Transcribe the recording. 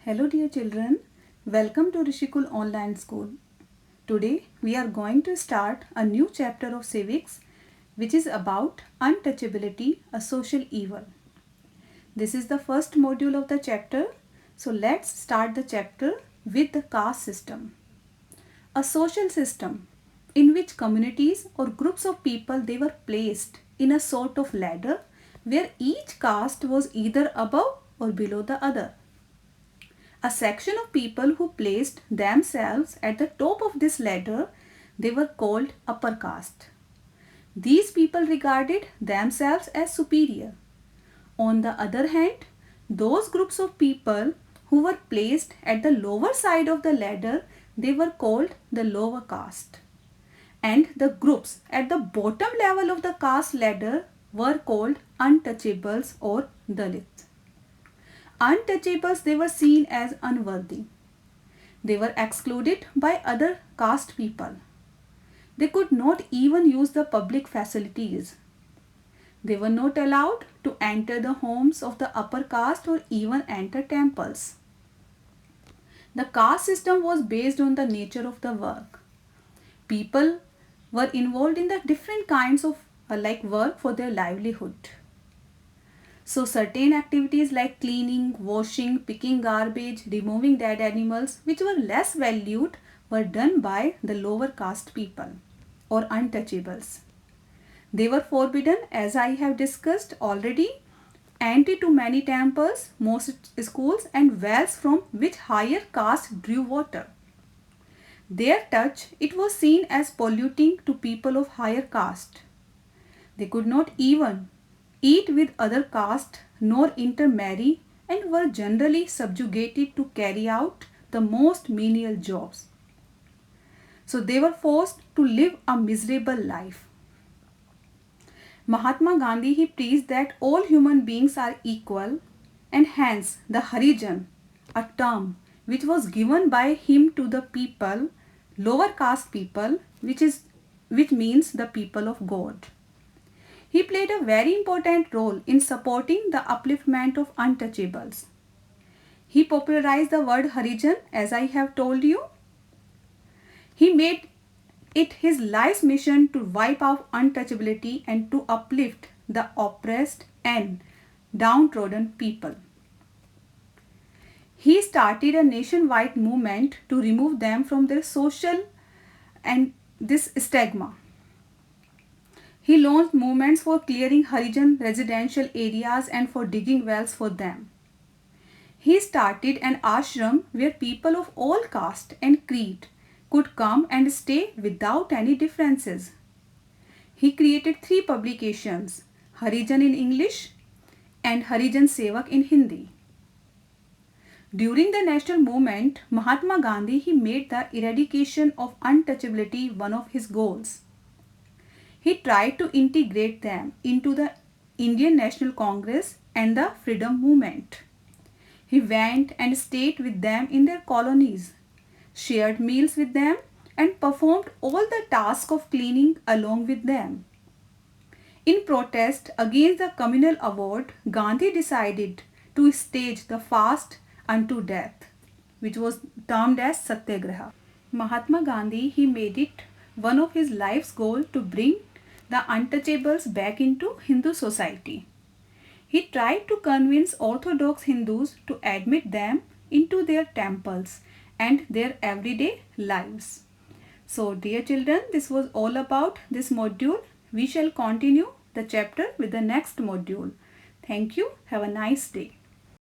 Hello dear children, welcome to Rishikul Online School. Today we are going to start a new chapter of civics which is about untouchability, a social evil. This is the first module of the chapter, so let's start the chapter with the caste system. A social system in which communities or groups of people they were placed in a sort of ladder where each caste was either above or below the other. A section of people who placed themselves at the top of this ladder, they were called upper caste. These people regarded themselves as superior. On the other hand, those groups of people who were placed at the lower side of the ladder, they were called the lower caste. And the groups at the bottom level of the caste ladder were called untouchables or Dalits. Untouchables, they were seen as unworthy. They were excluded by other caste people. They could not even use the public facilities. They were not allowed to enter the homes of the upper caste or even enter temples. The caste system was based on the nature of the work. People were involved in the different kinds of work for their livelihood. So certain activities like cleaning, washing, picking garbage, removing dead animals which were less valued were done by the lower caste people or untouchables. They were forbidden, as I have discussed already, entry to many temples, most schools and wells from which higher caste drew water. Their touch, it was seen as polluting to people of higher caste. They could not even eat with other caste nor intermarry and were generally subjugated to carry out the most menial jobs. So they were forced to live a miserable life. Mahatma Gandhi, he preached that all human beings are equal, and hence the Harijan, a term which was given by him to the people, lower caste people, which means the people of God. He played a very important role in supporting the upliftment of untouchables. He popularized the word Harijan, as I have told you. He made it his life's mission to wipe out untouchability and to uplift the oppressed and downtrodden people. He started a nationwide movement to remove them from their social and this stigma. He launched movements for clearing Harijan residential areas and for digging wells for them. He started an ashram where people of all caste and creed could come and stay without any differences. He created 3 publications, Harijan in English and Harijan Sevak in Hindi. During the national movement, Mahatma Gandhi, he made the eradication of untouchability one of his goals. He tried to integrate them into the Indian National Congress and the freedom movement. He went and stayed with them in their colonies, shared meals with them and performed all the tasks of cleaning along with them. In protest against the communal award, Gandhi decided to stage the fast unto death, which was termed as Satyagraha. Mahatma Gandhi, he made it one of his life's goal to bring the untouchables back into Hindu society. He tried to convince Orthodox Hindus to admit them into their temples and their everyday lives. So dear children, this was all about this module. We shall continue the chapter with the next module. Thank you. Have a nice day.